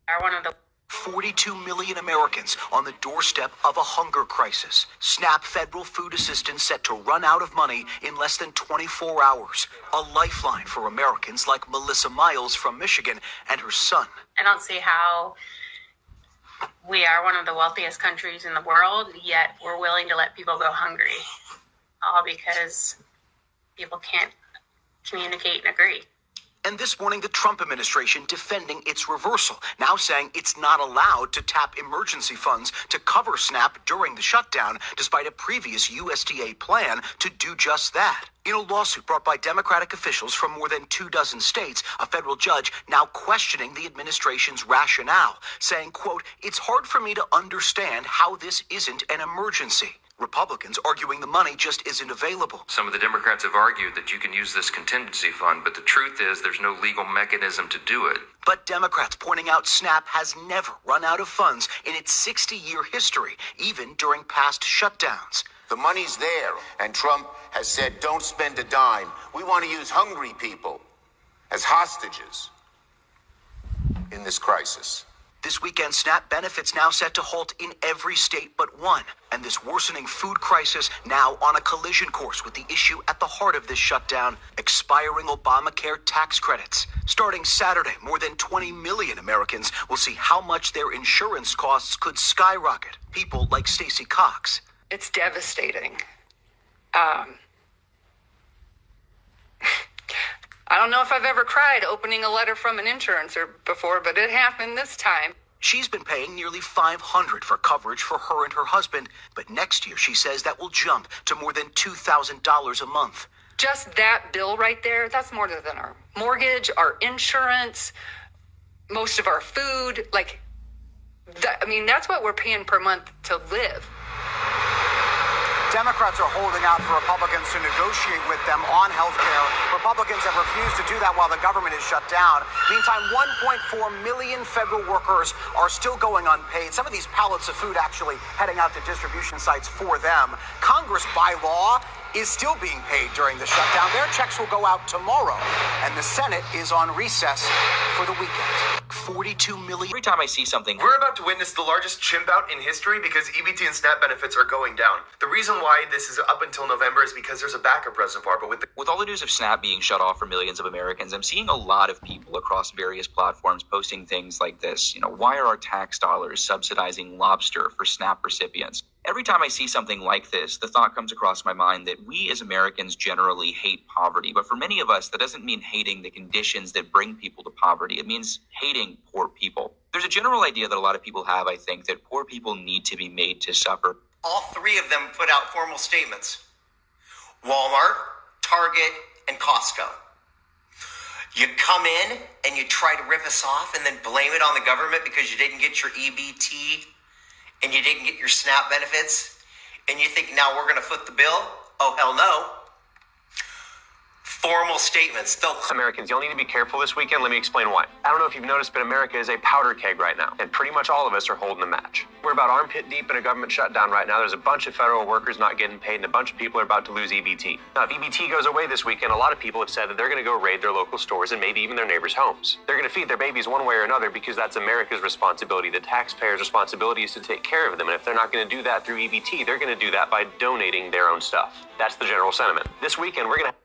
are one of the 42 million Americans on the doorstep of a hunger crisis. SNAP federal food assistance set to run out of money in less than 24 hours. A lifeline for Americans like Melissa Miles from Michigan and her son. I don't see how we are one of the wealthiest countries in the world, yet we're willing to let people go hungry, all because people can't communicate and agree. And this morning, the Trump administration defending its reversal, now saying it's not allowed to tap emergency funds to cover SNAP during the shutdown, despite a previous USDA plan to do just that. In a lawsuit brought by Democratic officials from more than 24 states, a federal judge now questioning the administration's rationale, saying, quote, "It's hard for me to understand how this isn't an emergency." Republicans arguing the money just isn't available. Some of the Democrats have argued that you can use this contingency fund, but the truth is there's no legal mechanism to do it. But Democrats pointing out SNAP has never run out of funds in its 60-year history, even during past shutdowns. The money's there, and Trump has said, don't spend a dime. We want to use hungry people as hostages in this crisis. This weekend, SNAP benefits now set to halt in every state but one. And this worsening food crisis now on a collision course with the issue at the heart of this shutdown, expiring Obamacare tax credits. Starting Saturday, more than 20 million Americans will see how much their insurance costs could skyrocket. People like Stacey Cox. It's devastating. I don't know if I've ever cried opening a letter from an insurancer before, but it happened this time. She's been paying nearly $500 for coverage for her and her husband, but next year she says that will jump to more than $2,000 a month. Just that bill right there, that's more than our mortgage, our insurance, most of our food. That's what we're paying per month to live. Democrats are holding out for Republicans to negotiate with them on health care. Republicans have refused to do that while the government is shut down. Meantime, 1.4 million federal workers are still going unpaid. Some of these pallets of food actually heading out to distribution sites for them. Congress, by law, is still being paid during the shutdown. Their checks will go out tomorrow, and the Senate is on recess for the weekend. 42 million. Every time I see something, we're about to witness the largest chimp out in history because EBT and SNAP benefits are going down. The reason why this is up until November is because there's a backup reservoir, but with all the news of SNAP being shut off for millions of Americans, I'm seeing a lot of people across various platforms posting things like this. Why are our tax dollars subsidizing lobster for SNAP recipients? Every time I see something like this, the thought comes across my mind that we as Americans generally hate poverty. But for many of us, that doesn't mean hating the conditions that bring people to poverty. It means hating poor people. There's a general idea that a lot of people have, I think, that poor people need to be made to suffer. All three of them put out formal statements. Walmart, Target, and Costco. You come in and you try to rip us off and then blame it on the government because you didn't get your EBT and you didn't get your SNAP benefits, and you think now we're going to foot the bill? Oh, hell no. Formal statements. Americans, you'll need to be careful this weekend. Let me explain why. I don't know if you've noticed, but America is a powder keg right now, and pretty much all of us are holding the match. We're about armpit deep in a government shutdown right now. There's a bunch of federal workers not getting paid, and a bunch of people are about to lose EBT. Now, if EBT goes away this weekend, a lot of people have said that they're going to go raid their local stores and maybe even their neighbors' homes. They're going to feed their babies one way or another because that's America's responsibility. The taxpayers' responsibility is to take care of them, and if they're not going to do that through EBT, they're going to do that by donating their own stuff. That's the general sentiment. This weekend, we're going to